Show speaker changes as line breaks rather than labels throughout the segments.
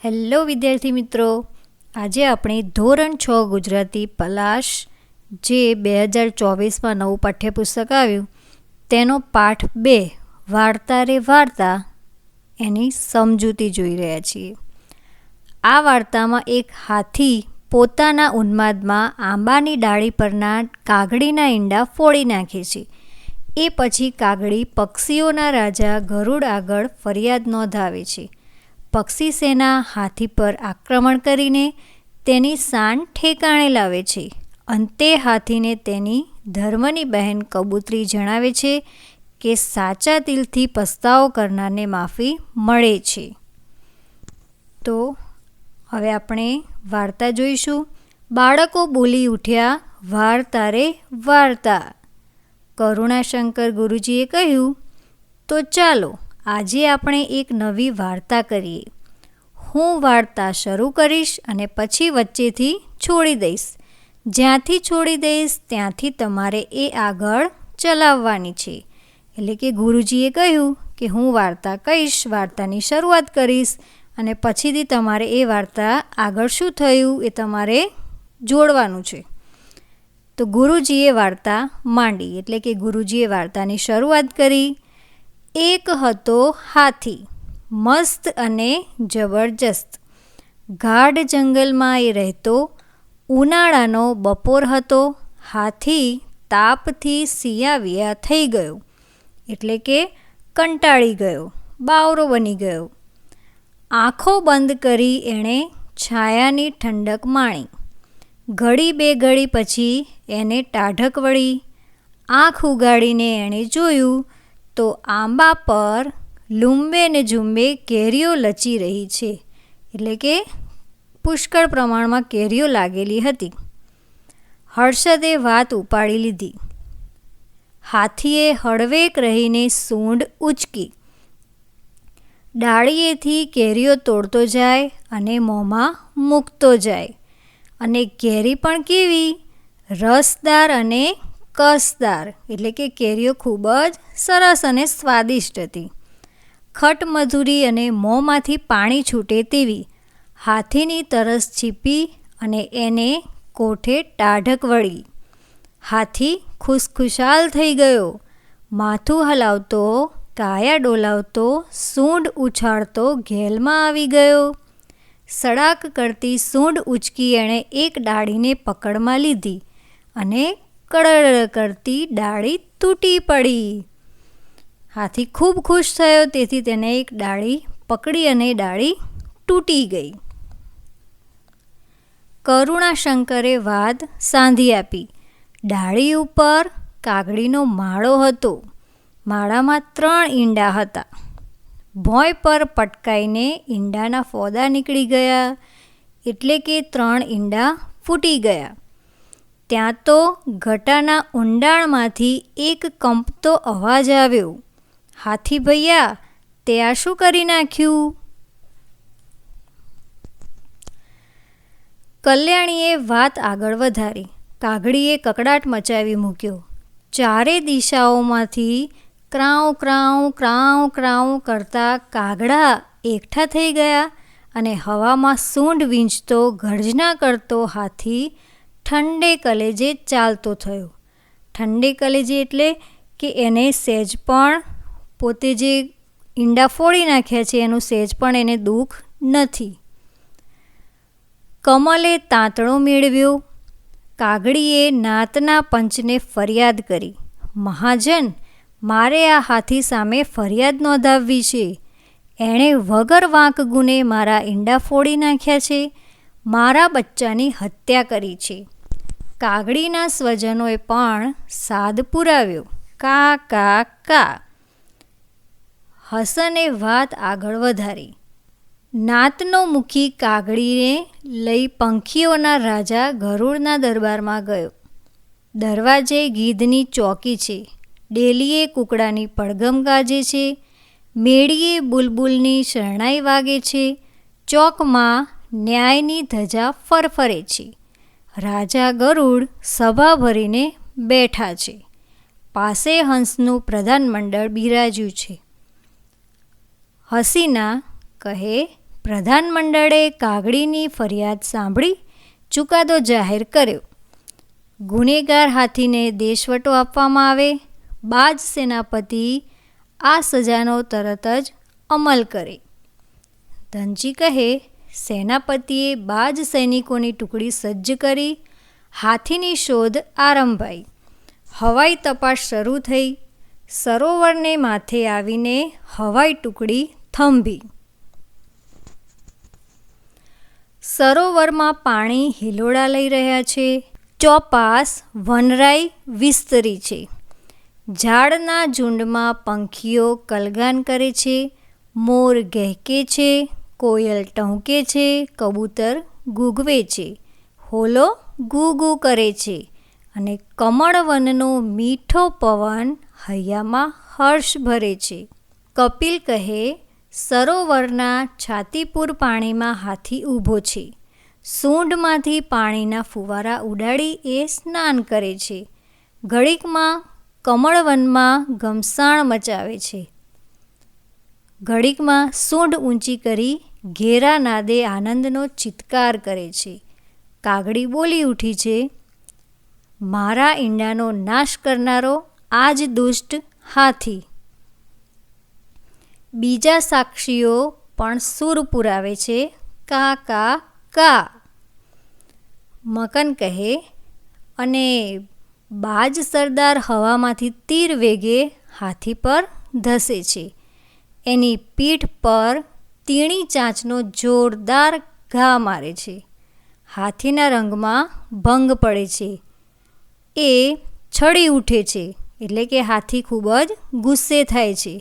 Hello વિદ્યાર્થી મિત્રો, આજે આપણે ધોરણ 6 ગુજરાતી પલાશ જે 2024માં નવું પાઠ્યપુસ્તક આવ્યું તેનો પાઠ 2 વાર્તા રે વાર્તા એની સમજૂતી જોઈ રહ્યા છીએ. આ વાર્તામાં એક હાથી પોતાના ઉન્માદમાં આંબાની ડાળી પરના કાગડીના ઈંડા ફોડી નાખે છે. એ પછી કાગડી પક્ષીઓના રાજા ગરુડ આગળ ફરિયાદ નોંધાવે છે. પક્ષી સેના હાથી પર આક્રમણ કરીને તેની શાન ઠેકાણે લાવે છે. અંતે હાથીને તેની ધર્મની બહેન કબૂતરી જણાવે છે કે સાચા દિલથી પસ્તાવો કરનારને માફી મળે છે. તો હવે આપણે વાર્તા જોઈશું. બાળકો બોલી ઉઠ્યા, વાર્તા રે વાર્તા. કરુણાશંકર ગુરુજીએ કહ્યું, તો ચાલો આજે આપણે એક નવી વાર્તા કરીએ. હું વાર્તા શરૂ કરીશ અને પછી વચ્ચેથી છોડી દઈશ. જ્યાંથી છોડી દઈશ ત્યાંથી તમારે એ આગળ ચલાવવાની છે. એટલે કે ગુરુજીએ કહ્યું કે હું વાર્તા કહીશ, વાર્તાની શરૂઆત કરીશ અને પછીથી તમારે એ વાર્તા આગળ શું થયું એ તમારે જોડવાનું છે. તો ગુરુજીએ વાર્તા માંડી, એટલે કે ગુરુજીએ વાર્તાની શરૂઆત કરી. એક હતો હાથી, મસ્ત અને જબરજસ્ત. ગાઢ જંગલમાં એ રહેતો. ઉનાળાનો બપોર હતો. હાથી તાપથી સિયાવિયા થઈ ગયો, એટલે કે કંટાળી ગયો, બાવરો બની ગયો. આંખો બંધ કરી એણે છાયાની ઠંડક માણી. ઘડી બે ઘડી પછી એને ટાઢક વળી. આંખ ઉગાડીને એણે જોયું તો આંબા પર લૂંબે ને ઝૂંબે કેરીઓ લચી રહી છે, એટલે કે પુષ્કળ પ્રમાણમાં કેરીઓ લાગેલી હતી. હર્ષદે વાત ઉપાડી લીધી. હાથીએ હળવેક રહીને સૂંઢ ઉચકી. ડાળીએથી કેરીઓ તોડતો જાય અને મોંમાં મૂકતો જાય. અને કેરી પણ કેવી? રસદાર અને કસદાર, એટલે કે કેરીઓ ખૂબ જ સરસ અને સ્વાદિષ્ટ હતી. ખટમધુરી અને મોંમાંથી પાણી છૂટે તેવી. હાથીની તરસ છીપી અને એને કોઠે ટાઢક વળી. હાથી ખુશખુશાલ થઈ ગયો. માથું હલાવતો, કાયા ડોલાવતો, સૂંઢ ઉછાળતો ઘેલમાં આવી ગયો. સડાક કરતી સૂંઢ ઉચકી એણે એક ડાળીને પકડમાં લીધી અને કડડ કરતી ડાળી તૂટી પડી. હાથી ખૂબ ખુશ થયો, તેથી તેને એક ડાળી પકડી અને ડાળી તૂટી ગઈ. કરુણાશંકરે વાત સાંધી આપી. ડાળી ઉપર કાગડીનો માળો હતો. માળામાં 3 ઈંડા હતા. ભોંય પર પટકાઈને ઈંડાના ફોદા નીકળી ગયા, એટલે કે 3 ઈંડા ફૂટી ગયા. ત્યાં તો ઘટાના ઊંડાણમાંથી એક કંપતો અવાજ આવ્યો. હાથી ભૈયા, તે આ શું કરી નાખ્યું? કલ્યાણીએ વાત આગળ વધારી. કાગડીએ કકડાટ મચાવી મૂક્યો. ચારે દિશાઓમાંથી ક્રાઉ ક્રાઉ ક્રાઉ ક્રાઉ કરતા કાગડા એકઠા થઈ ગયા અને હવામાં સૂંઢ વીંચતો ગર્જના કરતો હાથી ઠંડે કલેજે ચાલતો થયો. ઠંડે કલેજે એટલે કે એને સહેજ પણ પોતે જે ઈંડા ફોડી નાખ્યા છે એનું સહેજ પણ એને દુઃખ નથી. કમલે તાંતણો મેળવ્યો. કાગડીએ નાતના પંચને ફરિયાદ કરી. મહાજન, મારે આ હાથી સામે ફરિયાદ નોંધાવવી છે. એણે વગર વાંક ગુને મારા ઈંડા ફોડી નાખ્યા છે, મારા બચ્ચાની હત્યા કરી છે. કાગડીના સ્વજનોએ પણ સાદ પુરાવ્યો. કા કા કા. હસને વાત આગળ વધારી. નાતનો મુખી કાગડીને લઈ પંખીઓના રાજા ગરુડના દરબારમાં ગયો. દરવાજે ગીધની ચોકી છે. ડેલીએ કૂકડાની પડઘમ ગાજે છે. મેળીએ બુલબુલની શરણાઈ વાગે છે. ચોકમાં ન્યાયની ધજા ફરફરે છે. રાજા ગરુડ સભા ભરીને બેઠા છે. પાસે હંસનું પ્રધાનમંડળ બિરાજ્યું છે. હસીના કહે, પ્રધાનમંડળે કાગડીની ફરિયાદ સાંભળી ચુકાદો જાહેર કર્યો. ગુનેગાર હાથીને દેશવટો આપવામાં આવે. બાજ સેનાપતિ આ સજાનો તરત જ અમલ કરે. ધનજી કહે, સેનાપતિએ બાજ સૈનિકોની ટુકડી સજ્જ કરી. હાથીની શોધ આરંભાઈ. હવાઈ તપાસ શરૂ થઈ. સરોવરને માથે આવીને હવાઈ ટુકડી થંભી. સરોવરમાં પાણી હિલોળા લઈ રહ્યા છે. ચોપાસ વનરાઈ વિસ્તરી છે. ઝાડના ઝૂંડમાં પંખીઓ કલગાન કરે છે. મોર ગહેકે છે. કોયલ ટહુકે છે. કબૂતર ગૂગવે છે. હોલો ગૂ ગૂ કરે છે. અને કમળવનનો મીઠો પવન હૈયામાં હર્ષ ભરે છે. કપિલ કહે, સરોવરના છાતીપુર પાણીમાં હાથી ઊભો છે. સૂંઢમાંથી પાણીના ફુવારા ઉડાડી એ સ્નાન કરે છે. ઘડીકમાં કમળવનમાં ઘમસાણ મચાવે છે. ઘડીકમાં સૂંઢ ઊંચી કરી ઘેરા નાદે આનંદનો ચિત્કાર કરે છે. કાગડી બોલી ઉઠી છે, મારા ઈંડાનો નાશ કરનારો આ જ દુષ્ટ હાથી. બીજા સાક્ષીઓ પણ સૂર પુરાવે છે, કા કા કા. મકન કહે, અને બાજ સરદાર હવામાંથી તીર વેગે હાથી પર ધસે છે. એની પીઠ પર તીણી ચાંચનો જોરદાર ઘા મારે છે. હાથીના રંગમાં ભંગ પડે છે. એ છળી ઉઠે છે, એટલે કે હાથી ખૂબ જ ગુસ્સે થાય છે.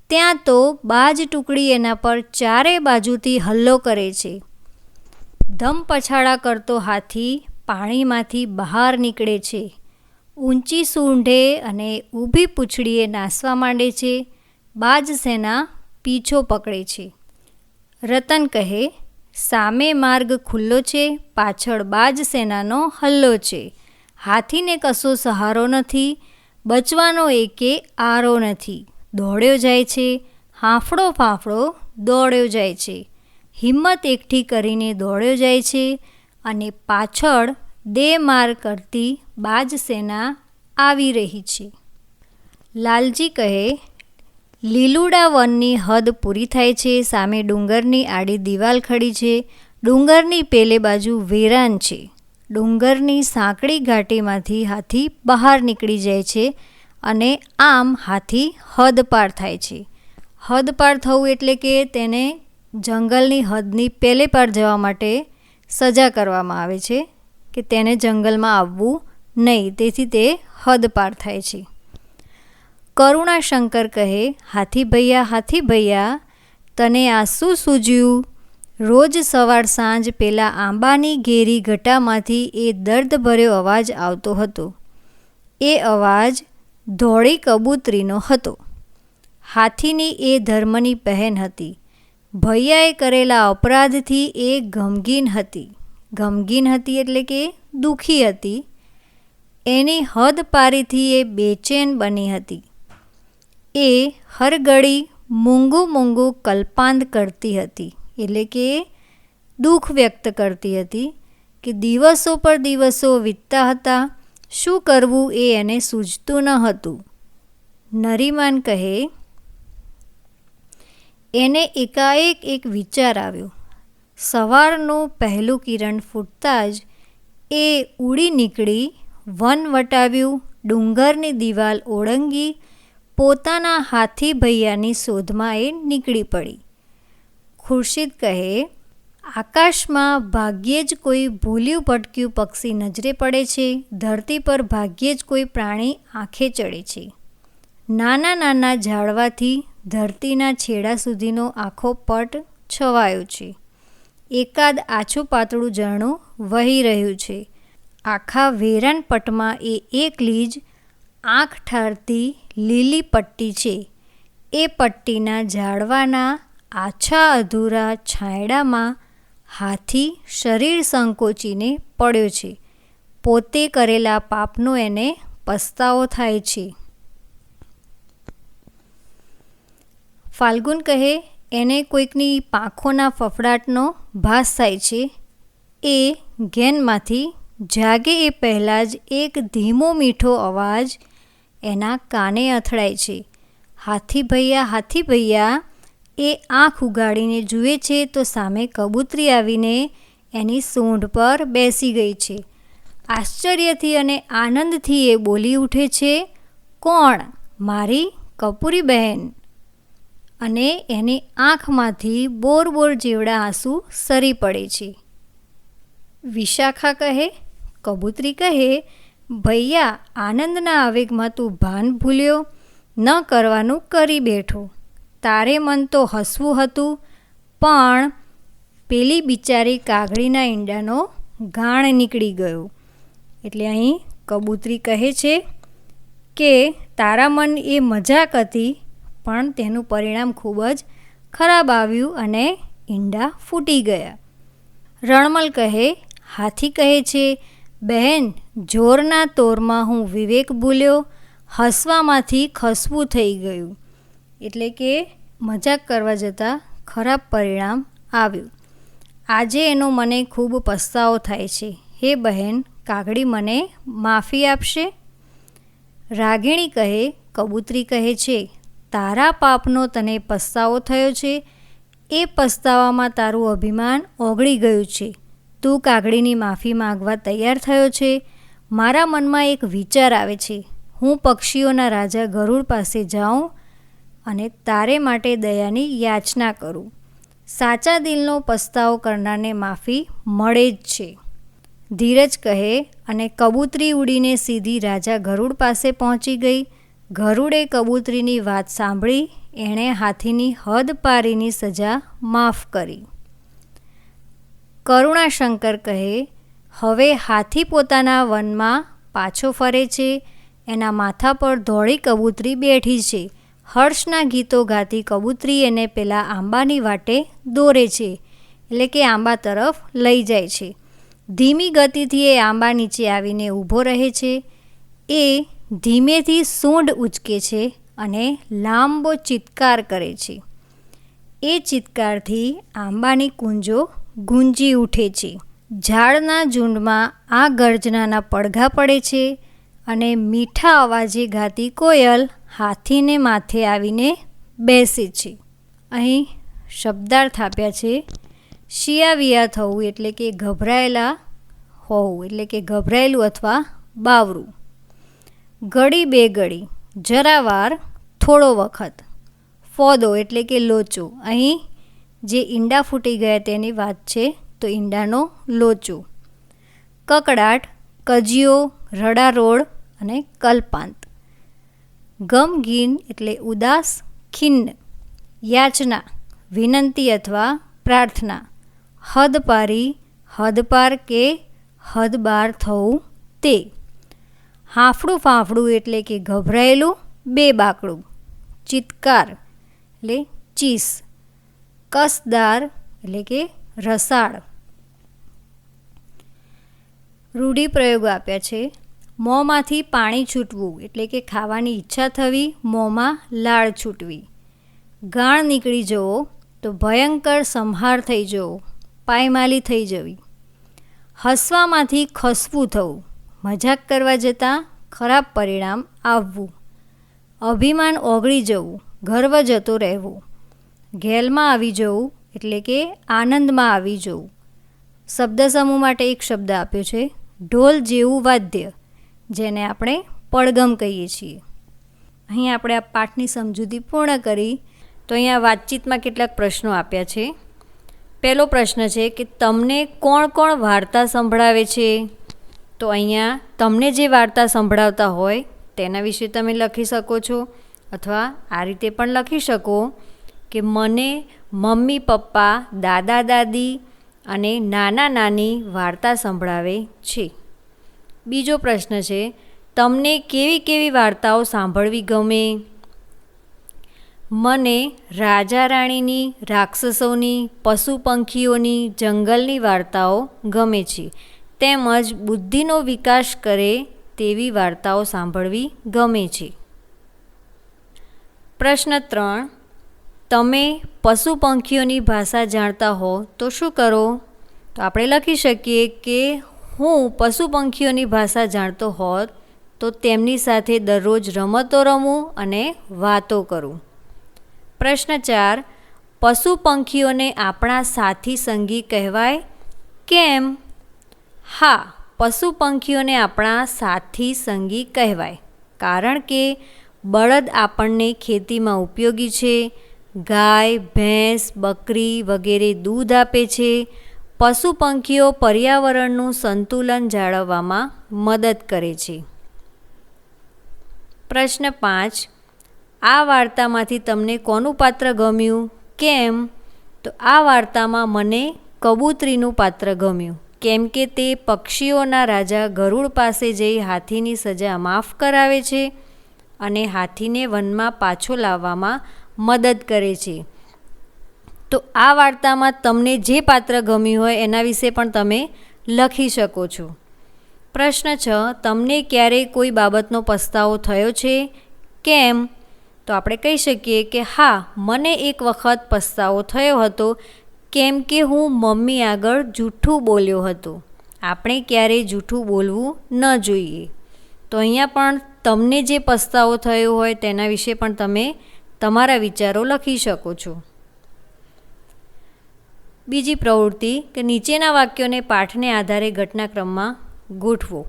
ત્યાં તો બાજ ટુકડી એના પર ચારે બાજુથી હલ્લો કરે છે. ધમપછાડા કરતો હાથી પાણીમાંથી બહાર નીકળે છે. ઊંચી સૂંઢે અને ઊભી પૂંછડીએ નાસવા માંડે છે. બાજ સેના પીછો પકડે છે. રતન કહે, સામે માર્ગ ખુલ્લો છે. પાછળ બાજ સેનાનો હલ્લો છે. હાથીને કશો સહારો નથી. બચવાનો એકે આરો નથી. દોડ્યો જાય છે. હાંફળો ફાંફળો દોડ્યો જાય છે. હિંમત એકઠી કરીને દોડ્યો જાય છે. અને પાછળ દે માર કરતી બાજ સેના આવી રહી છે. લાલજી કહે, લીલુડા વનની હદ પૂરી થાય છે. સામે ડુંગરની આડી દિવાલ ખડી છે. ડુંગરની પેલે બાજુ વેરાન છે. ડુંગરની સાંકડી ઘાટીમાંથી હાથી બહાર નીકળી જાય છે. અને આમ હાથી હદપાર થાય છે. હદપાર થવું એટલે કે તેને જંગલની હદની પેલે પાર જવા માટે સજા કરવામાં આવે છે કે તેને જંગલમાં આવવું નહીં. તેથી તે હદપાર થાય છે. કરુણાશંકર કહે, હાથી ભૈયા, તને આ શું સૂઝ્યું? રોજ સવાર સાંજ પેલા આંબાની ઘેરી ઘટામાંથી એ દર્દભર્યો અવાજ આવતો હતો. એ અવાજ ધોળી કબૂતરીનો હતો. હાથીની એ ધર્મની બહેન હતી. ભૈયાએ કરેલા અપરાધથી એ ગમગીન હતી. ગમગીન હતી એટલે કે દુઃખી હતી. એની હદ પારીથી એ બેચેન બની હતી. એ હર ઘડી મૂંગું મૂંગું કલ્પાંત કરતી હતી, એટલે કે દુઃખ વ્યક્ત કરતી હતી કે દિવસો પર દિવસો વીતતા હતા. શું કરવું એ એને સૂઝતું ન હતું. નરીમાન કહે, એને એકાએક એક વિચાર આવ્યો. સવારનું પહેલું કિરણ ફૂટતાં જ એ ઉડી નીકળી, વન વટાવ્યું, ડુંગરની દિવાલ ઓળંગી, પોતાના હાથી ભૈયાની શોધમાં એ નીકળી પડી. ખુરશીદ કહે, આકાશમાં ભાગ્યે જ કોઈ ભૂલ્યું ભટક્યું પક્ષી નજરે પડે છે. ધરતી પર ભાગ્યે જ કોઈ પ્રાણી આંખે ચડે છે. નાના નાના ઝાડવાથી ધરતીના છેડા સુધીનો આખો પટ છવાયો છે. એકાદ આછું પાતળું ઝરણું વહી રહ્યું છે. આખા વેરાન પટમાં એ એકલી જ આંખ ઠારતી લીલી પટ્ટી છે. એ પટ્ટીના ઝાડવાના આછા અધૂરા છાંયડામાં હાથી શરીર સંકોચીને પડ્યો છે. પોતે કરેલા પાપનો એને પસ્તાવો થાય છે. ફાલ્ગુન કહે, એને કોઈકની પાંખોના ફફડાટનો ભાસ થાય છે. એ ઘેનમાંથી જાગે એ પહેલાં જ એક ધીમો મીઠો અવાજ એના કાને અથડાય છે. હાથી ભૈયા એ આંખ ઉગાડીને જુએ છે તો સામે કબૂતરી આવીને એની સૂંઢ પર બેસી ગઈ છે. આશ્ચર્યથી અને આનંદથી એ બોલી ઉઠે છે, કોણ? મારી કપૂરી બહેન. અને એની આંખમાંથી બોર જેવડા આંસુ સરી પડે છે. વિશાખા કહે, કબૂતરી કહે, ભૈયા, આનંદના આવેગમાં તું ભાન ભૂલ્યો, ન કરવાનું કરી બેઠો. તારે મન તો હસવું હતું, પણ પેલી બિચારી કાગડીના ઈંડાનો ગાણ નીકળી ગયો. એટલે અહીં કબૂતરી કહે છે કે તારા મન એ મજાક હતી, પણ તેનું પરિણામ ખૂબ જ ખરાબ આવ્યું અને ઈંડા ફૂટી ગયા. રણમલ કહે, હાથી કહે છે, બહેન, જોરના તોરમાં હું વિવેક ભૂલ્યો, હસવામાંથી ખસવું થઈ ગયું. એટલે કે મજાક કરવા જતાં ખરાબ પરિણામ આવ્યું. આજે એનો મને ખૂબ પસ્તાવો થાય છે. હે બહેન, કાગડી મને માફી આપશે? રાગીણી કહે, કબૂતરી કહે છે, તારા પાપનો તને પસ્તાવો થયો છે. એ પસ્તાવામાં તારું અભિમાન ઓગળી ગયું છે. તું કાગડીની માફી માંગવા તૈયાર થયો છે. મારા મનમાં એક વિચાર આવે છે. હું પક્ષીઓના રાજા ગરુડ પાસે જાઉં અને તારે માટે દયાની યાચના કરું. સાચા દિલનો પસ્તાવો કરનારને માફી મળે જ છે. ધીરજ કહે અને કબૂતરી ઉડીને સીધી રાજા ગરુડ પાસે પહોંચી ગઈ. ગરુડે કબૂતરીની વાત સાંભળી એણે હાથીની હદપારીની સજા માફ કરી. કરુણાશંકર કહે, હવે હાથી પોતાના વનમાં પાછો ફરે છે. એના માથા પર ધોળી કબૂતરી બેઠી છે. હર્ષના ગીતો ગાતી કબૂતરી એને પેલા આંબાની વાટે દોરે છે, એટલે કે આંબા તરફ લઈ જાય છે. ધીમી ગતિથી એ આંબા નીચે આવીને ઊભો રહે છે. એ ધીમેથી સૂંઢ ઉંચકે છે અને લાંબો ચિત્કાર કરે છે. એ ચિત્કારથી આંબાની કુંજો ગુંજી ઉઠે છે. ઝાડના ઝૂંડમાં આ ગર્જનાના પડઘા પડે છે અને મીઠા અવાજે ગાતી કોયલ હાથીને માથે આવીને બેસે છે. અહીં શબ્દાર્થ આપ્યા છે. શિયાવિયા થવું એટલે કે ગભરાયેલા હોવું, એટલે કે ગભરાયેલું અથવા બાવરું. ઘડી બે ઘડી, જરાવાર, થોડો વખત. ફોદો એટલે કે લોચો. અહીં જે ઈંડા ફૂટી ગયા તેની વાત છે, તો ઈંડાનો લોચો. કકડાટ, કજિયો, રડારોળ અને કલ્પાંત. ગમગીન એટલે ઉદાસ, ખિન્ન. યાચના, વિનંતી અથવા પ્રાર્થના. હદપારી, હદપાર કે હદબાર થવું તે. હાંફળું ફાંફળું એટલે કે ગભરાયેલું, બેબાકડું. ચિત્કાર એટલે ચીસ. કસદાર એટલે કે રસાળ. રૂઢિપ્રયોગો આપ્યા છે. મોંમાંથી પાણી છૂટવું એટલે કે ખાવાની ઈચ્છા થવી, મોંમાં લાળ છૂટવી. ગાળ નીકળી જવો તો ભયંકર સંહાર થઈ જવો, પાયમાલી થઈ જવી. હસવામાંથી ખસવું થવું, મજાક કરવા જતાં ખરાબ પરિણામ આવવું. અભિમાન ઓગળી જવું, ગર્વ જતો રહેવો. ઘેલમાં આવી જવું એટલે કે આનંદમાં આવી જવું. શબ્દ સમૂહ માટે એક શબ્દ આપ્યો છે, ઢોલ જેવું વાદ્ય, જેને આપણે પડગમ કહીએ છીએ. અહીં આપણે આ પાઠની સમજૂતી પૂર્ણ કરી. તો અહીંયા વાતચીતમાં કેટલાક પ્રશ્નો આપ્યા છે. પહેલો પ્રશ્ન છે કે તમને કોણ કોણ વાર્તા સંભળાવે છે? તો અહીંયા તમને જે વાર્તા સંભળાવતા હોય તેના વિશે તમે લખી શકો છો, અથવા આ રીતે પણ લખી શકો કે મને મમ્મી પપ્પા, દાદા દાદી અને નાના નાની વાર્તા સંભળાવે છે. બીજો પ્રશ્ન છે, તમને કેવી કેવી વાર્તાઓ સાંભળવી ગમે? મને રાજા રાણીની, રાક્ષસોની, પશુ પંખીઓની, જંગલની વાર્તાઓ ગમે છે. તેમજ બુદ્ધિનો વિકાસ કરે તેવી વાર્તાઓ સાંભળવી ગમે છે. પ્રશ્ન 3, તમે પશુ પંખીઓની ભાષા જાણતા હો તો શું કરો? તો આપણે લખી શકીએ કે હું પશુ પંખીઓની ભાષા જાણતો હોત તો તેમની સાથે દરરોજ રમતો રમું અને વાતો કરું. પ્રશ્ન 4. પશુ પંખીઓને આપણા સાથી સંગી કહેવાય કેમ? હા, પશુ પંખીઓને આપણા સાથી સંગી કહેવાય કારણ કે બળદ આપણને ખેતીમાં ઉપયોગી છે. ગાય, ભેંસ, બકરી વગેરે દૂધ આપે છે. પશુ પંખીઓ પર્યાવરણનું સંતુલન જાળવવામાં મદદ કરે છે. પ્રશ્ન 5. આ વાર્તામાંથી તમને કોનું પાત્ર ગમ્યું કેમ? તો આ વાર્તામાં મને કબૂતરીનું પાત્ર ગમ્યું કેમ કે તે પક્ષીઓના રાજા ગરુડ પાસે જઈ હાથીની સજા માફ કરાવે છે અને હાથીને વનમાં પાછો લાવવામાં મદદ કરે છે. તો આ વાર્તામાં તમને જે પાત્ર ગમ્યું હોય એના વિશે પણ તમે લખી શકો છો. પ્રશ્ન 6. તમને ક્યારેય કોઈ બાબતનો પસ્તાવો થયો છે કેમ? તો આપણે કહી શકીએ કે હા, મને એક વખત પસ્તાવો થયો હતો કેમ કે હું મમ્મી આગળ જૂઠું બોલ્યો હતો. આપણે ક્યારેય જૂઠું બોલવું ન જોઈએ. તો અહીંયા પણ તમને જે પસ્તાવો થયો હોય તેના વિશે પણ તમે તમારા વિચારો લખી શકો છો. બીજી પ્રવૃત્તિ કે નીચેના વાક્યોને પાઠને આધારે ઘટનાક્રમમાં ગોઠવો.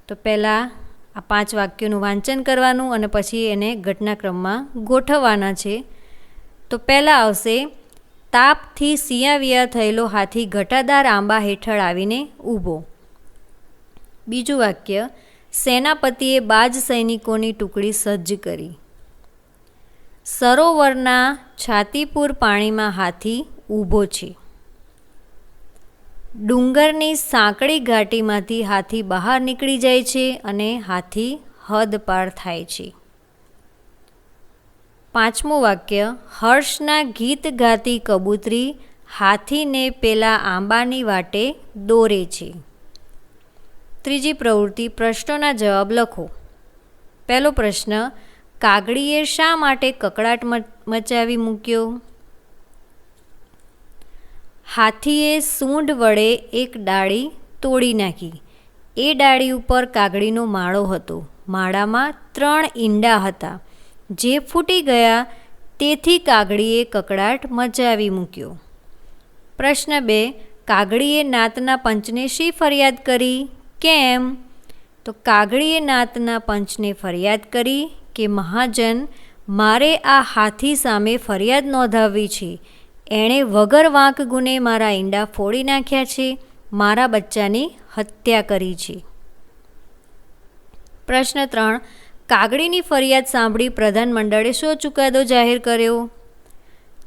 તો પહેલાં આ 5 વાક્યોનું વાંચન કરવાનું અને પછી એને ઘટનાક્રમમાં ગોઠવવાના છે. તો પહેલાં આવશે તાપથી સિયાવિયા થયેલો હાથી ઘટાદાર આંબા હેઠળ આવીને ઊભો. બીજું વાક્ય સેનાપતિએ બાજ સૈનિકોની ટુકડી સજ્જ કરી. સરોવરના છાતીપુર પાણીમાં હાથી ઊભો છે. ડુંગરની સાંકડી ઘાટીમાંથી હાથી બહાર નીકળી જાય છે અને હાથી હદપાર થાય છે. પાંચમું વાક્ય હર્ષના ગીત ગાતી કબૂતરી હાથીને પેલા આંબાની વાટે દોરે છે. ત્રીજી પ્રવૃત્તિ પ્રશ્નોના જવાબ લખો. પહેલો પ્રશ્ન કાગડીએ શા માટે કકળાટ મચાવી મૂક્યો? હાથીએ સૂંઢ વડે એક ડાળી તોડી નાખી. એ ડાળી ઉપર કાગડીનો માળો હતો. માળામાં 3 ઈંડા હતા જે ફૂટી ગયા, તેથી કાગડીએ કકળાટ મચાવી મૂક્યો. પ્રશ્ન 2 કાગડીએ નાતના પંચને શી ફરિયાદ કરી કેમ? તો કાગડીએ નાતના પંચને ફરિયાદ કરી કે મહાજન, મારે આ હાથી સામે ફરિયાદ નોંધાવવી છે. એણે વગર વાંક ગુને મારા ઈંડા ફોડી નાખ્યા છે, મારા બચ્ચાની હત્યા કરી છે. પ્રશ્ન 3 કાગડીની ફરિયાદ સાંભળી પ્રધાનમંડળે શો ચુકાદો જાહેર કર્યો?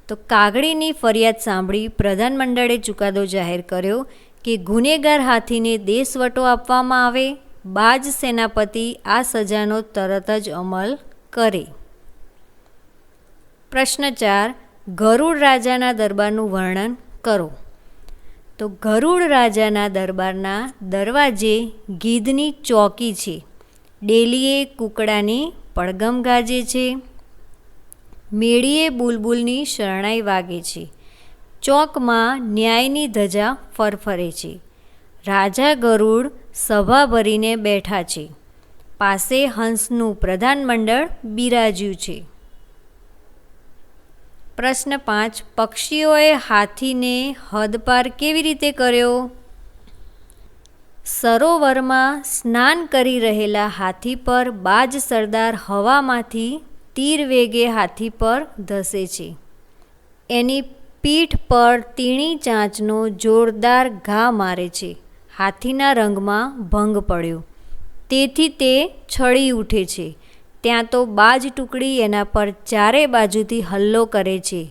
તો કાગડીની ફરિયાદ સાંભળી પ્રધાનમંડળે ચુકાદો જાહેર કર્યો કે ગુનેગાર હાથીને દેશવટો આપવામાં આવે. બાજ સેનાપતિ આ સજાનો તરત જ અમલ કરે. પ્રશ્ન 4 ગરુડ રાજાના દરબારનું વર્ણન કરો. તો ગરુડ રાજાના દરબારના દરવાજે ગીધની ચોકી છે. ડેલીએ કૂકડાની પડગમ ગાજે છે. મેળીએ બુલબુલની શરણાઈ વાગે છે. ચોકમાં ન્યાયની ધજા ફરફરે છે. રાજા ગરુડ સભા ભરીને બેઠા છે. પાસે હંસનું પ્રધાનમંડળ બિરાજ્યું છે. પ્રશ્ન 5 પક્ષીઓએ હાથીને હદપાર કેવી રીતે કર્યો? સરોવરમાં સ્નાન કરી રહેલા હાથી પર બાજ સરદાર હવામાંથી તીર વેગે હાથી પર ધસે છે. એની પીઠ પર તીણી ચાંચનો જોરદાર ઘા મારે છે. હાથીના રંગમાં ભંગ પડ્યો, તેથી તે છળી ઉઠે છે. ત્યાં તો બાજ ટુકડી એના પર ચારે બાજુથી હલ્લો કરે છે.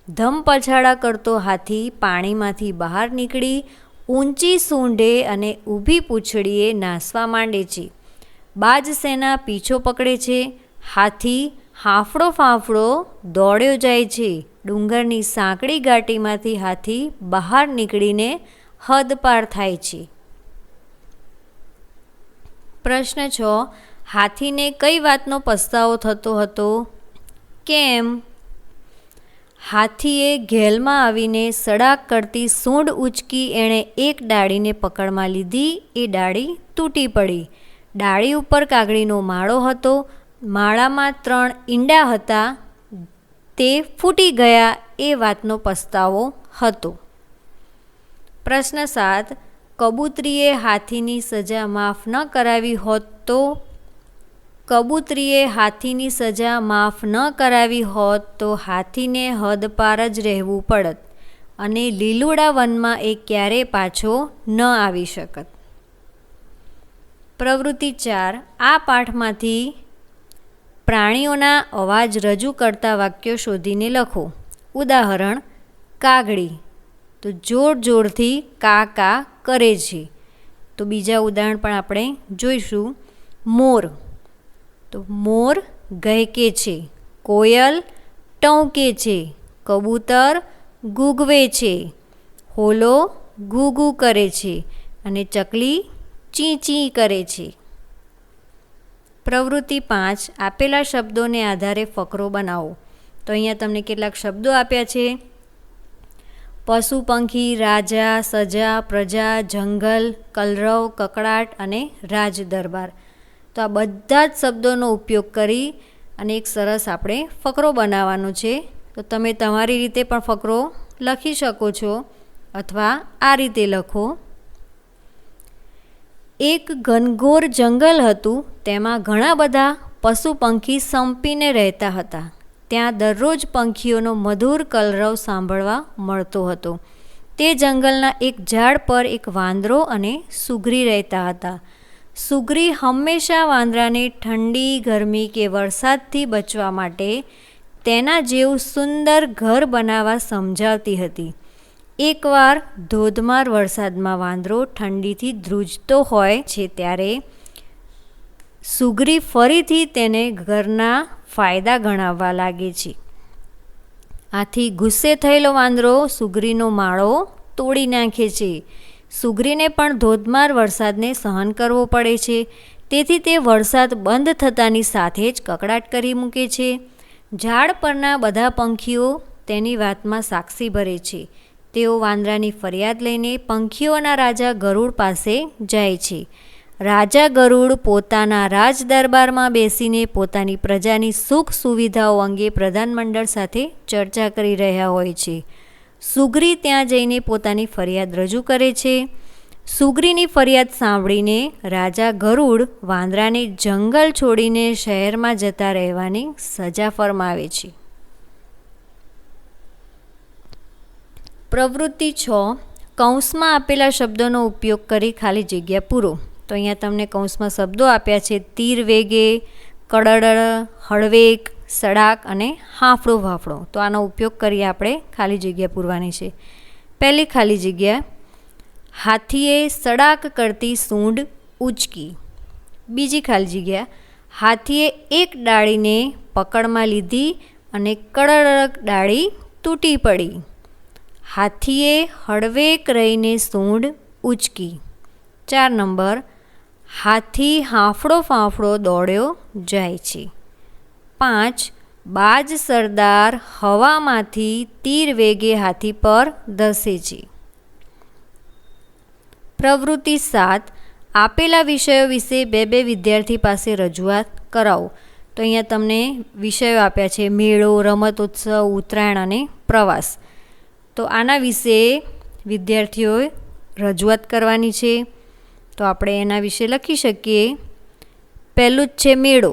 ધમપછાડા કરતો હાથી પાણીમાંથી બહાર નીકળી ઊંચી સૂંઢે અને ઊભી પૂંછડીએ નાસવા માંડે છે. બાજ સેના પીછો પકડે છે. હાથી હાંફળો ફાંફળો દોડ્યો જાય છે. ડુંગરની સાંકડી ઘાટીમાંથી હાથી બહાર નીકળીને હદપાર થાય છે. પ્રશ્ન 6 હાથીને કઈ વાતનો પસ્તાવો થતો હતો કેમ? હાથીએ ઘેલમાં આવીને સડાક કરતી સૂંઢ ઉચકી એણે એક ડાળીને પકડમાં લીધી. એ ડાળી તૂટી પડી. ડાળી ઉપર કાગડીનો માળો હતો. માળામાં 3 ઈંડા હતા, તે ફૂટી ગયા. એ વાતનો પસ્તાવો હતો. પ્રશ્ન 7. કબૂતરીએ હાથીની સજા માફ ન કરાવી હોત તો? કબૂતરીએ હાથીની સજા માફ ન કરાવી હોત તો હાથીને હદપાર જ રહેવું પડત અને લીલુડા વનમાં એ ક્યારેય પાછો ન આવી શકત. પ્રવૃત્તિ 4. આ પાઠમાંથી પ્રાણીઓના અવાજ રજૂ કરતા વાક્યો શોધીને લખો. ઉદાહરણ: કાગડી તો જોર જોરથી કા કા કરે છે. તો બીજા ઉદાહરણ પણ આપણે જોઈશું. મોર તો મોર ગહેકે છે. કોયલ ટહુકે છે. કબૂતર ગૂગવે છે. હોલો ઘૂ ઘૂ કરે છે અને ચકલી ચી ચી કરે છે. પ્રવૃત્તિ 5. આપેલા શબ્દોને આધારે ફકરો બનાવો. તો અહીંયા તમને કેટલાક શબ્દો આપ્યા છે. પશુ પંખી, રાજા, સજા, પ્રજા, જંગલ, કલરવ, કકળાટ અને રાજ દરબાર. તો આ બધા જ શબ્દોનો ઉપયોગ કરી અને એક સરસ આપણે ફકરો બનાવવાનો છે. તો તમે તમારી રીતે પણ ફકરો લખી શકો છો અથવા આ રીતે લખો. એક ઘનઘોર જંગલ હતું. તેમાં ઘણા બધા પશુ પંખી સંપીને રહેતા હતા. ત્યાં દરરોજ પંખીઓનો મધુર કલરવ સાંભળવા મળતો હતો. તે જંગલના એક ઝાડ પર એક વાંદરો અને સુગરી રહેતા હતા. સુગરી હંમેશા વાંદરાને ઠંડી, ગરમી કે વરસાદથી બચવા માટે તેના જેવું સુંદર ઘર બનાવવા સમજાવતી હતી. એકવાર ધોધમાર વરસાદમાં વાંદરો ઠંડીથી ધ્રુજતો હોય છે ત્યારે સુગરી ફરીથી તેને ઘરના ફાયદા ગણાવવા લાગે છે. આથી ગુસ્સે થયેલો વાંદરો સુગરીનો માળો તોડી નાખે છે. સુગરીને પણ ધોધમાર વરસાદને સહન કરવો પડે છે. તેથી તે વરસાદ બંધ થતાની સાથે જ કકળાટ કરી મૂકે છે. ઝાડ પરના બધા પંખીઓ તેની વાતમાં સાક્ષી ભરે છે. તેઓ વાંદરાની ફરિયાદ લઈને પંખીઓના રાજા ગરુડ પાસે જાય છે. રાજા ગરુડ પોતાના રાજ દરબારમાં બેસીને પોતાની પ્રજાની સુખ સુવિધાઓ અંગે પ્રધાનમંડળ સાથે ચર્ચા કરી રહ્યા હોય છે. સુગરી ત્યાં જઈને પોતાની ફરિયાદ રજૂ કરે છે. સુગરીની ફરિયાદ સાંભળીને રાજા ગરુડ વાંદરાને જંગલ છોડીને શહેરમાં જતા રહેવાની સજા ફરમાવે છે. પ્રવૃત્તિ 6. કૌંસમાં આપેલા શબ્દોનો ઉપયોગ કરી ખાલી જગ્યા પૂરો. તો અહીંયા તમને કૌંસમાં શબ્દો આપ્યા છે. તીર વેગે, કડડ, હળવેક, સડાક અને હાંફળો ફાફડો. તો આનો ઉપયોગ કરી આપણે ખાલી જગ્યા પૂરવાની છે. પહેલી ખાલી જગ્યા: હાથીએ સડાક કરતી સૂંઢ ઉચકી. બીજી ખાલી જગ્યા: હાથીએ એક ડાળીને પકડમાં લીધી અને કડક ડાળી તૂટી પડી. હાથીએ હળવેક રહીને સૂંઢ ઉચકી. 4 નંબર: હાથી હાંફળો ફાંફળો દોડ્યો જાય છે. 5. બાજ સરદાર હવામાંથી તીર વેગે હાથી પર ધસે છે. પ્રવૃત્તિ 7. આપેલા વિષયો વિશે બે વિદ્યાર્થી પાસે રજૂઆત કરાવો. તો અહીંયા તમને વિષયો આપ્યા છે. મેળો, રમતોત્સવ, ઉત્તરાયણ અને પ્રવાસ. તો આના વિશે વિદ્યાર્થીઓએ રજૂઆત કરવાની છે. તો આપણે એના વિશે લખી શકીએ. પહેલું જ છે મેળો.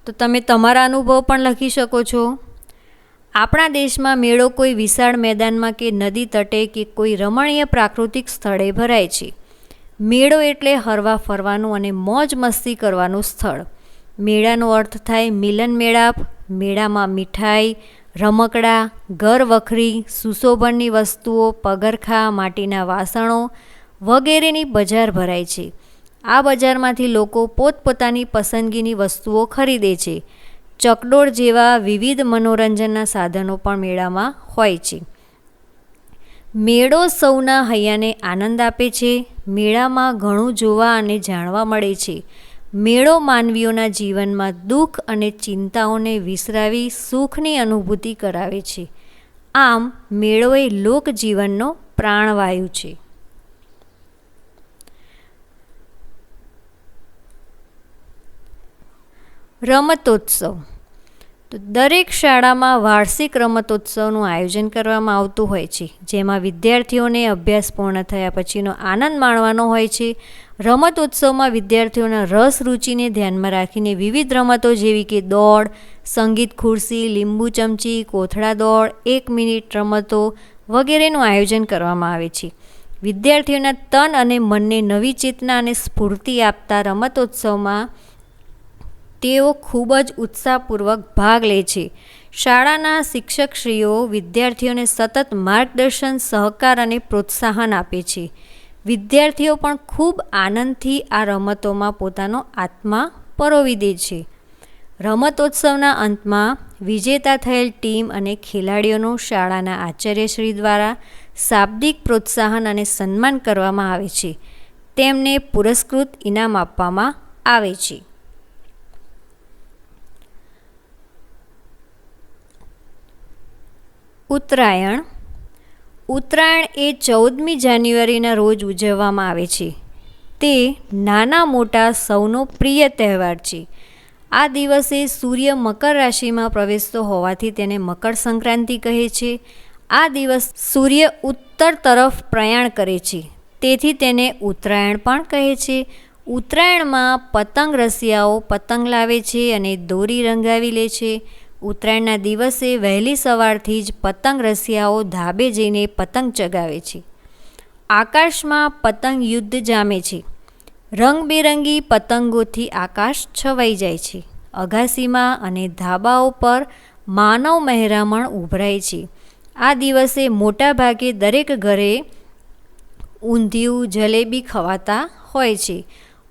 તો તમે તમારા અનુભવ પણ લખી શકો છો. આપણા દેશમાં મેળો કોઈ વિશાળ મેદાનમાં કે નદી તટે કે કોઈ રમણીય પ્રાકૃતિક સ્થળે ભરાય છે. મેળો એટલે હરવા ફરવાનું અને મોજ મસ્તી કરવાનું સ્થળ. મેળાનો અર્થ થાય મિલન મેળાપ. મેળામાં મીઠાઈ, રમકડા, ઘર વખરી, સુશોભનની વસ્તુઓ, પગરખાં, માટીના વાસણો વગેરેની બજાર ભરાય છે. આ બજારમાંથી લોકો પોતપોતાની પસંદગીની વસ્તુઓ ખરીદે છે. ચકડોળ જેવા વિવિધ મનોરંજનના સાધનો પણ મેળામાં હોય છે. મેળો સૌના હૈયાને આનંદ આપે છે. મેળામાં ઘણું જોવા અને જાણવા મળે છે. મેળો માનવીઓના જીવનમાં દુઃખ અને ચિંતાઓને વિસરાવી સુખની અનુભૂતિ કરાવે છે. આમ મેળો એ લોકજીવનનો પ્રાણવાયુ છે. રમતોત્સવ. તો દરેક શાળામાં વાર્ષિક રમતોત્સવનું આયોજન કરવામાં આવતું હોય છે, જેમાં વિદ્યાર્થીઓને અભ્યાસ પૂર્ણ થયા પછીનો આનંદ માણવાનો હોય છે. રમતોત્સવમાં વિદ્યાર્થીઓના રસ રુચિને ધ્યાનમાં રાખીને વિવિધ રમતો જેવી કે દોડ, સંગીત ખુરશી, લીંબુ ચમચી, કોથળા દોડ, 1 મિનિટ રમતો વગેરેનું આયોજન કરવામાં આવે છે. વિદ્યાર્થીઓના તન અને મનને નવી ચેતના અને સ્ફૂર્તિ આપતા રમતોત્સવમાં તેઓ ખૂબ જ ઉત્સાહપૂર્વક ભાગ લે છે. શાળાના શિક્ષકશ્રીઓ વિદ્યાર્થીઓને સતત માર્ગદર્શન, સહકાર અને પ્રોત્સાહન આપે છે. વિદ્યાર્થીઓ પણ ખૂબ આનંદથી આ રમતોમાં પોતાનો આત્મા પરોવી દે છે. રમતોત્સવના અંતમાં વિજેતા થયેલ ટીમ અને ખેલાડીઓનું શાળાના આચાર્યશ્રી દ્વારા શાબ્દિક પ્રોત્સાહન અને સન્માન કરવામાં આવે છે. તેમને પુરસ્કૃત ઇનામ આપવામાં આવે છે. ઉત્તરાયણ. ઉત્તરાયણ એ 14મી જાન્યુઆરીના રોજ ઉજવવામાં આવે છે. તે નાના મોટા સૌનો પ્રિય તહેવાર છે. આ દિવસે સૂર્ય મકર રાશિમાં પ્રવેશતો હોવાથી તેને મકર સંક્રાંતિ કહે છે. આ દિવસ સૂર્ય ઉત્તર તરફ પ્રયાણ કરે છે, તેથી તેને ઉત્તરાયણ પણ કહે છે. ઉત્તરાયણમાં પતંગ રસિયાઓ પતંગ લાવે છે અને દોરી રંગાવી લે છે. ઉત્તરાયણના દિવસે વહેલી સવારથી જ પતંગ રસિયાઓ ધાબે જઈને પતંગ ચગાવે છે. આકાશમાં પતંગ યુદ્ધ જામે છે. રંગબેરંગી પતંગોથી આકાશ છવાઈ જાય છે. અગાસીમાં અને ધાબાઓ પર માનવ મહેરામણ ઉભરાય છે. આ દિવસે મોટાભાગે દરેક ઘરે ઊંધિયું, જલેબી ખવાતા હોય છે.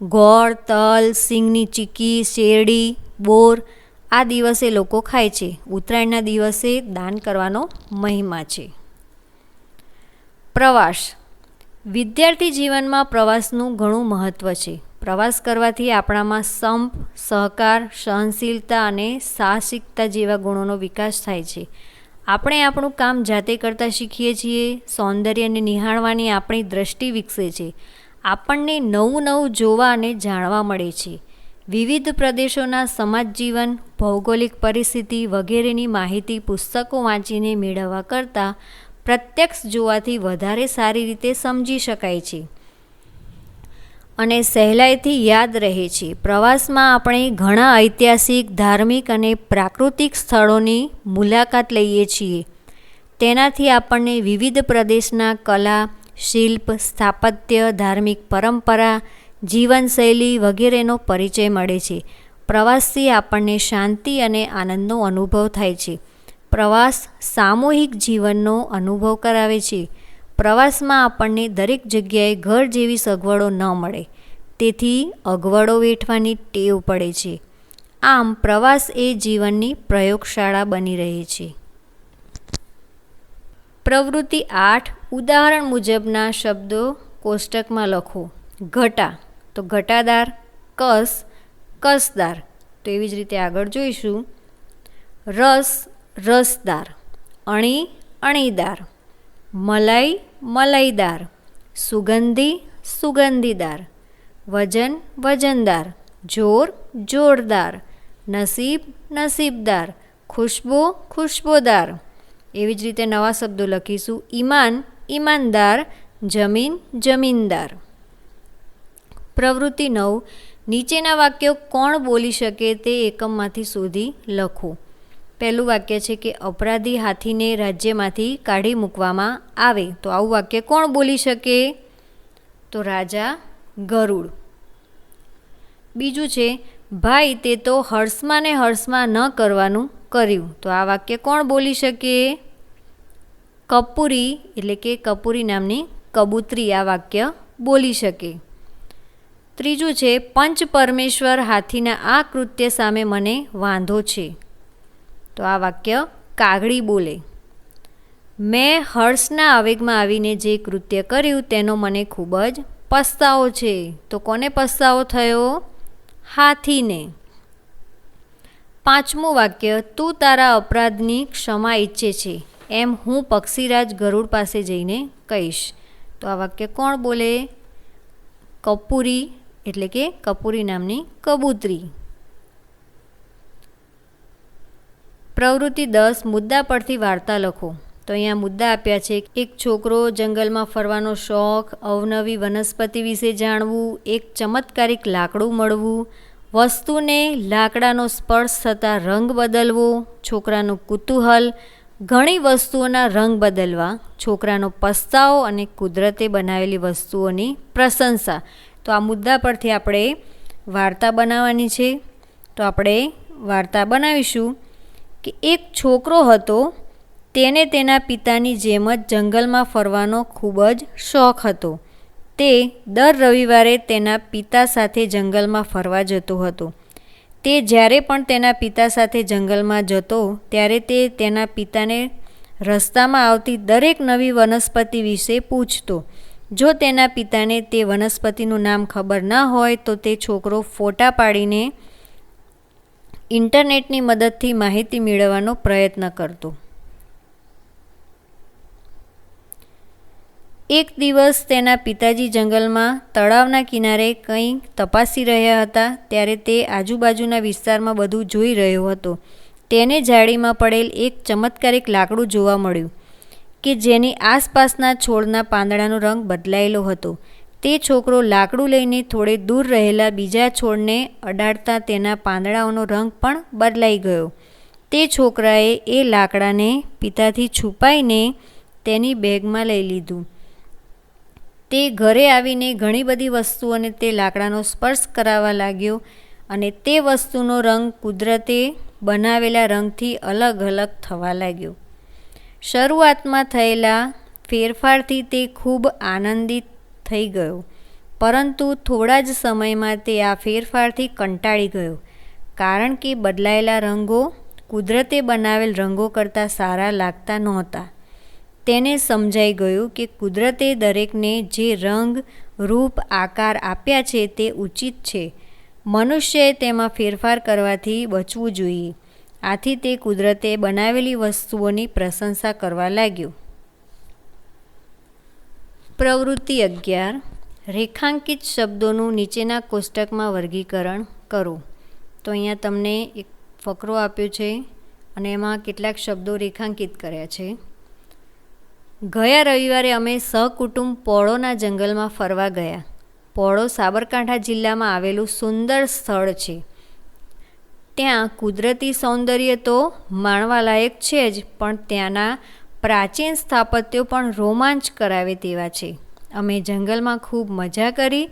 ગોળ, તલ, સિંગની ચીક્કી, શેરડી, બોર આ દિવસે લોકો ખાય છે. ઉત્તરાયણના દિવસે દાન કરવાનો મહિમા છે. પ્રવાસ. વિદ્યાર્થી જીવનમાં પ્રવાસનું ઘણું મહત્ત્વ છે. પ્રવાસ કરવાથી આપણામાં સંપ, સહકાર, સહનશીલતા અને સાહસિકતા જેવા ગુણોનો વિકાસ થાય છે. આપણે આપણું કામ જાતે કરતાં શીખીએ છીએ. સૌંદર્યને નિહાળવાની આપણી દ્રષ્ટિ વિકસે છે. આપણને નવું નવું જોવા અને જાણવા મળે છે. વિવિધ પ્રદેશોના સમાજ જીવન, ભૌગોલિક પરિસ્થિતિ વગેરેની માહિતી પુસ્તકો વાંચીને મેળવવા કરતાં પ્રત્યક્ષ જોવાથી વધારે સારી રીતે સમજી શકાય છે અને સહેલાઈથી યાદ રહે છે. પ્રવાસમાં આપણે ઘણા ઐતિહાસિક, ધાર્મિક અને પ્રાકૃતિક સ્થળોની મુલાકાત લઈએ છીએ. તેનાથી આપણને વિવિધ પ્રદેશના કલા, શિલ્પ, સ્થાપત્ય, ધાર્મિક પરંપરા, જીવનશૈલી વગેરેનો પરિચય મળે છે. પ્રવાસથી આપણને શાંતિ અને આનંદનો અનુભવ થાય છે. પ્રવાસ સામૂહિક જીવનનો અનુભવ કરાવે છે. પ્રવાસમાં આપણને દરેક જગ્યાએ ઘર જેવી સગવડો ન મળે, તેથી અગવડો વેઠવાની ટેવ પડે છે. આમ પ્રવાસ એ જીવનની પ્રયોગશાળા બની રહે છે. પ્રવૃત્તિ 8 ઉદાહરણ મુજબના શબ્દો કોષ્ટકમાં લખો. ઘટા તો ઘટાદાર, કસ કસદાર. તો એવી જ રીતે આગળ જોઈશું. રસ રસદાર, અણી અણીદાર, મલાઈ મલાઈદાર, સુગંધી સુગંધીદાર, વજન વજનદાર, જોર જોરદાર, નસીબ નસીબદાર, ખુશ્બુ ખુશ્બોદાર. એવી જ રીતે નવા શબ્દો લખીશું. ઈમાન ઈમાનદાર, જમીન જમીનદાર. પ્રવૃત્તિ 9 નીચેના વાક્યો કોણ બોલી શકે તે એકમમાંથી શોધી લખો. પહેલું વાક્ય છે કે અપરાધી હાથીને રાજ્યમાંથી કાઢી મૂકવામાં આવે. તો આવું વાક્ય કોણ બોલી શકે? તો રાજા ગરુડ. બીજું છે ભાઈ તે તો હર્ષમાં ને હર્ષમાં ન કરવાનું કર્યું. તો આ વાક્ય કોણ બોલી શકે? કપૂરી એટલે કે કપૂરી નામની કબૂતરી આ વાક્ય બોલી શકે. ત્રીજું છે પંચ પરમેશ્વર હાથીના આ કૃત્ય સામે મને વાંધો છે. તો આ વાક્ય કાગડી બોલે. મેં હર્ષના આવેગમાં આવીને જે કૃત્ય કર્યું તેનો મને ખૂબ જ પસ્તાવો છે. તો કોને પસ્તાવો થયો? હાથીને. પાંચમું વાક્ય, તું તારા અપરાધની ક્ષમા ઈચ્છે છે એમ હું પક્ષીરાજ ગરુડ પાસે જઈને કહીશ. તો આ વાક્ય કોણ બોલે? કપૂરી, એટલે કે કપૂરી નામની કબૂતરી. પ્રવૃત્તિ 10, મુદ્દા પરથી વાર્તા લખો. તો અહીંયા મુદ્દા આપ્યા છે. એક છોકરો જંગલમાં ફરવાનો શોખ, અવનવી વનસ્પતિ વિશે જાણવું, એક ચમત્કારિક લાકડું મળવું, વસ્તુને લાકડાનો સ્પર્શ થતાં રંગ બદલવો, છોકરાનું કુતૂહલ, ઘણી વસ્તુઓના રંગ બદલવા, છોકરાનો પસ્તાવો અને કુદરતે બનાવેલી વસ્તુઓની પ્રશંસા. તો આ મુદ્દા પરથી આપણે વાર્તા બનાવવાની છે. તો આપણે વાર્તા બનાવીશું કે એક છોકરો હતો, તેને તેના પિતાની જેમ જ જંગલમાં ફરવાનો ખૂબ જ શોખ હતો. તે દર રવિવારે તેના પિતા સાથે જંગલમાં ફરવા જતો હતો. તે જ્યારે પણ તેના પિતા સાથે જંગલમાં જતો ત્યારે તે તેના પિતાને રસ્તામાં આવતી દરેક નવી વનસ્પતિ વિશે પૂછતો. જો તેના પિતાને તે વનસ્પતિનું નામ ખબર ન હોય તો તે છોકરો ફોટા પાડીને ઇન્ટરનેટની મદદથી માહિતી મેળવવાનો પ્રયત્ન કરતો. એક દિવસ તેના પિતાજી જંગલમાં તળાવના કિનારે કંઈ તપાસી રહ્યા હતા. ત્યારે તે આજુબાજુના વિસ્તારમાં બધું જોઈ રહ્યો હતો. તેને ઝાડીમાં પડેલ એક ચમત્કારિક લાકડું જોવા મળ્યું કે જેની આસપાસના છોડના પાંદડાનો રંગ બદલાયેલો હતો. તે છોકરો લાકડું લઈને થોડે દૂર રહેલા બીજા છોડને અડાડતા તેના પાંદડાઓનો રંગ પણ બદલાઈ ગયો. તે છોકરાએ એ લાકડાને પિતાથી છુપાઈને તેની બેગમાં લઈ લીધું. તે ઘરે આવીને ઘણી બધી વસ્તુઓને તે લાકડાનો સ્પર્શ કરાવવા લાગ્યો અને તે વસ્તુનો રંગ કુદરતે બનાવેલા રંગથી અલગ અલગ થવા લાગ્યો. શરૂઆતમાં થયેલા ફેરફારથી તે ખૂબ આનંદિત થઈ ગયો, પરંતુ થોડા જ સમયમાં તે આ ફેરફારથી કંટાળી ગયો, કારણ કે બદલાયેલા રંગો કુદરતે બનાવેલ રંગો કરતાં સારા લાગતા નહોતા. તેને સમજાઈ ગયું કે કુદરતે દરેકને જે રંગ, રૂપ, આકાર આપ્યા છે તે ઉચિત છે. મનુષ્યએ તેમાં ફેરફાર કરવાથી બચવું જોઈએ. આથી તે કુદરતે બનાવેલી વસ્તુઓની પ્રશંસા કરવા લાગ્યો. પ્રવૃત્તિ 11, રેખાંકિત શબ્દોનું નીચેના કોષ્ટકમાં વર્ગીકરણ કરો. તો અહીંયા તમને એક ફકરો આપ્યો છે અને એમાં કેટલાક શબ્દો રેખાંકિત કર્યા છે. ગયા રવિવારે અમે સહકુટુંબ પોળોના જંગલમાં ફરવા ગયા. પોળો સાબરકાંઠા જિલ્લામાં આવેલું સુંદર સ્થળ છે. ત્યાં કુદરતી સૌંદર્ય તો માણવાલાયક છે જ, પણ ત્યાંના પ્રાચીન સ્થાપત્યો પણ રોમાંચ કરાવે તેવા છે. અમે જંગલમાં ખૂબ મજા કરી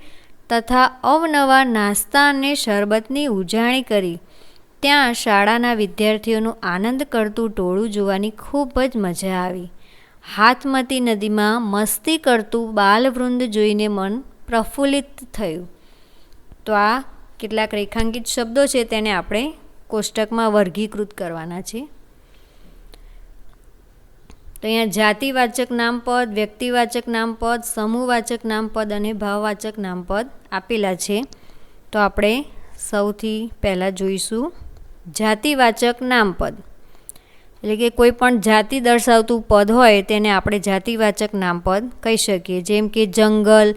તથા અવનવા નાસ્તા અને શરબતની ઉજાણી કરી. ત્યાં શાળાના વિદ્યાર્થીઓનું આનંદ કરતું ટોળું જોવાની ખૂબ જ મજા આવી. હાથમતી નદીમાં મસ્તી કરતું બાલવૃંદ જોઈને મન પ્રફુલ્લિત થયું. તો આ કેટલાક રેખાંકિત શબ્દો છે, તેને આપણે કોષ્ટકમાં વર્ગીકૃત કરવાના છે. તો અહીંયા જાતિવાચક નામપદ, વ્યક્તિવાચક નામપદ, સમૂહવાચક નામપદ અને ભાવવાચક નામપદ આપેલા છે. તો આપણે સૌથી પહેલાં જોઈશું જાતિવાચક નામપદ. એટલે કે કોઈ પણ જાતિ દર્શાવતું પદ હોય તેને આપણે જાતિવાચક નામપદ કહી શકીએ. જેમ કે જંગલ,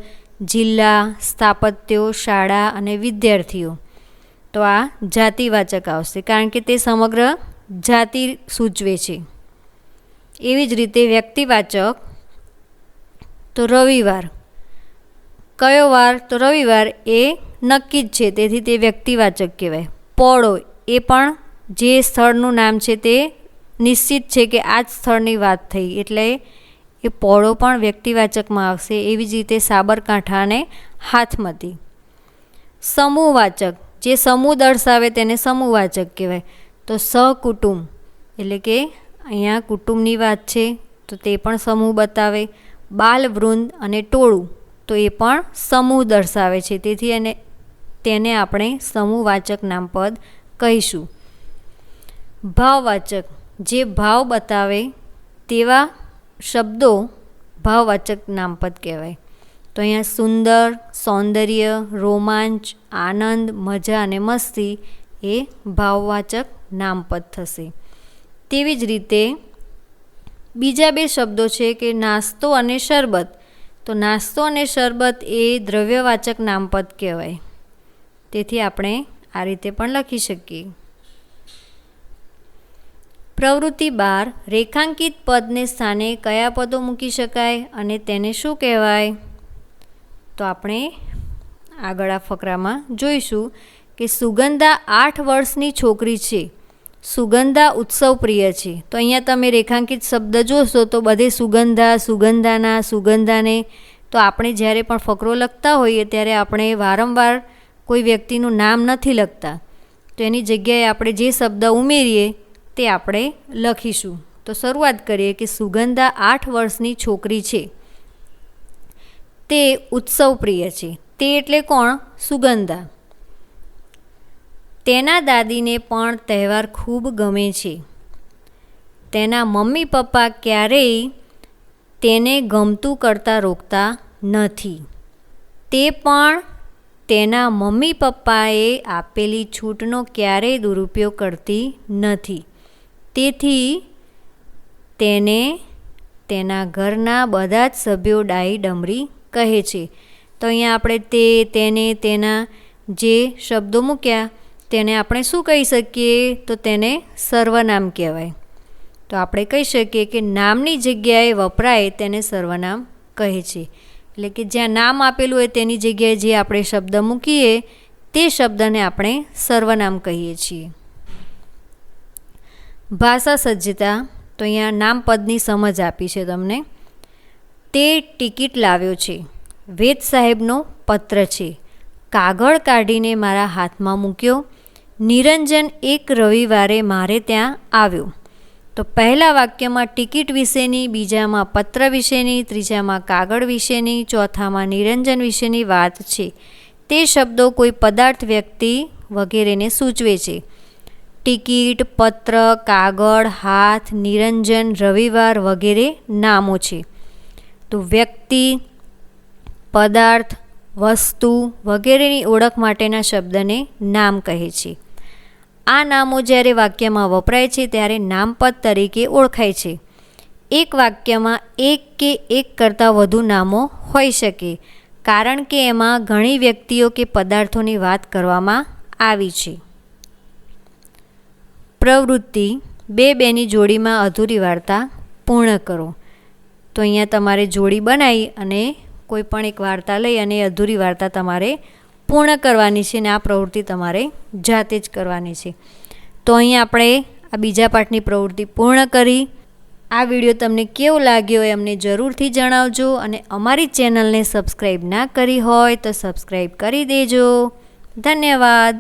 જિલ્લા, સ્થાપત્યો, શાળા અને વિદ્યાર્થીઓ. તો આ જાતિવાચક આવશે, કારણ કે તે સમગ્ર જાતિ સૂચવે છે. એવી જ રીતે વ્યક્તિવાચક, તો રવિવાર. કયો વાર? તો રવિવાર એ નક્કી જ છે, તેથી તે વ્યક્તિવાચક કહેવાય. પોળો, એ પણ જે સ્થળનું નામ છે તે નિશ્ચિત છે કે આ જ સ્થળની વાત થઈ, એટલે એ પોળો પણ વ્યક્તિવાચકમાં આવશે. એવી જ રીતે સાબરકાંઠા અને હાથમતી. સમૂહવાચક, જે સમૂહ દર્શાવે તેને સમૂહવાચક કહેવાય. તો સહકુટુંબ, એટલે કે અહીંયા કુટુંબની વાત છે તો તે પણ સમૂહ બતાવે. બાલવૃંદ અને ટોળું, તો એ પણ સમૂહ દર્શાવે છે, તેથી તેને આપણે સમૂહવાચક નામપદ કહીશું. ભાવવાચક, જે ભાવ બતાવે તેવા શબ્દો ભાવવાચક નામપદ કહેવાય. તો અહીંયા સુંદર, સૌંદર્ય, રોમાંચ, આનંદ, મજા અને મસ્તી એ ભાવવાચક નામપદ થશે. તેવી જ રીતે બીજા બે શબ્દો છે કે નાસ્તો અને શરબત. તો નાસ્તો અને શરબત એ દ્રવ્યવાચક નામપદ કહેવાય. તેથી આપણે આ રીતે પણ લખી શકીએ. પ્રવૃત્તિ 12. રેખાંકિત પદને સ્થાને કયા પદો મૂકી શકાય અને તેને શું કહેવાય? તો આપણે આગળ આ ફકરામાં જોઈશું કે સુગંધા 8 વર્ષની છોકરી છે. સુગંધા ઉત્સવ પ્રિય છે. તો અહીંયા તમે રેખાંકિત શબ્દ જોશો તો બધે સુગંધા, સુગંધાના, સુગંધાને. તો આપણે જ્યારે પણ ફકરો લખતા હોઈએ ત્યારે આપણે વારંવાર કોઈ વ્યક્તિનું નામ નથી લખતા. તો એની જગ્યાએ આપણે જે શબ્દ ઉમેરીએ તે આપણે લખીશું. તો શરૂઆત કરીએ કે સુગંધા 8 વર્ષની છોકરી છે. તે ઉત્સવ પ્રિય છે. તે એટલે કોણ? સુગંધા. તેના દાદીને પણ તહેવાર ખૂબ ગમે છે. તેના મમ્મી પપ્પા ક્યારેય તેને ગમતું કરતાં રોકતા નથી. તે પણ તેના મમ્મી પપ્પાએ આપેલી છૂટનો ક્યારેય દુરુપયોગ કરતી નથી. તેથી તેને તેના ઘરના બધા જ સભ્યો ડાહી ડમરી કહે છે. તો અહીંયા આપણે તે, તેને, તેના જે શબ્દો મૂક્યા તેને આપણે શું કહી શકીએ? તો તેને સર્વનામ કહેવાય. તો આપણે કહી શકીએ કે નામની જગ્યાએ વપરાય તેને સર્વનામ કહે છે. એટલે કે જ્યાં નામ આપેલું હોય તેની જગ્યાએ જે આપણે શબ્દ મૂકીએ તે શબ્દને આપણે સર્વનામ કહીએ છીએ. ભાષા સજ્જતા. તો અહીંયા નામપદની સમજ આપી છે તમને. તે ટિકિટ લાવ્યો છે. વેદ સાહેબનો પત્ર છે. કાગળ કાઢીને મારા હાથમાં મૂક્યો. નિરંજન એક રવિવારે મારે ત્યાં આવ્યો. તો પહેલા વાક્યમાં ટિકિટ વિશેની, બીજામાં પત્ર વિશેની, ત્રીજામાં કાગળ વિશેની, ચોથામાં નિરંજન વિશેની વાત છે. તે શબ્દો કોઈ પદાર્થ, વ્યક્તિ વગેરેને સૂચવે છે. ટિકિટ, પત્ર, કાગળ, હાથ, નિરંજન, રવિવાર વગેરે નામો છે. તો વ્યક્તિ, પદાર્થ, વસ્તુ વગેરેની ઓળખ માટેના શબ્દને નામ કહે છે. આ નામો જ્યારે વાક્યમાં વપરાય છે ત્યારે નામપદ તરીકે ઓળખાય છે. એક વાક્યમાં એક કે એક કરતાં વધુ નામો હોઈ શકે, કારણ કે એમાં ઘણી વ્યક્તિઓ કે પદાર્થોની વાત કરવામાં આવી છે. પ્રવૃત્તિ 2:2ની જોડીમાં અધૂરી વાર્તા પૂર્ણ કરો. તો અહીંયા તમારે જોડી બનાવી અને કોઈ પણ એક વાર્તા લઈ અને અધૂરી વાર્તા તમારે પૂર્ણ કરવાની છે. અને આ પ્રવૃત્તિ તમારે જાતે જ કરવાની છે. તો અહીંયા આપણે આ બીજા પાઠની પ્રવૃત્તિ પૂર્ણ કરી. આ વિડીયો તમને કેવો લાગ્યો એ અમને જરૂરથી જણાવજો. અને અમારી ચેનલને સબસ્ક્રાઈબ ના કરી હોય તો સબસ્ક્રાઈબ કરી દેજો. ધન્યવાદ.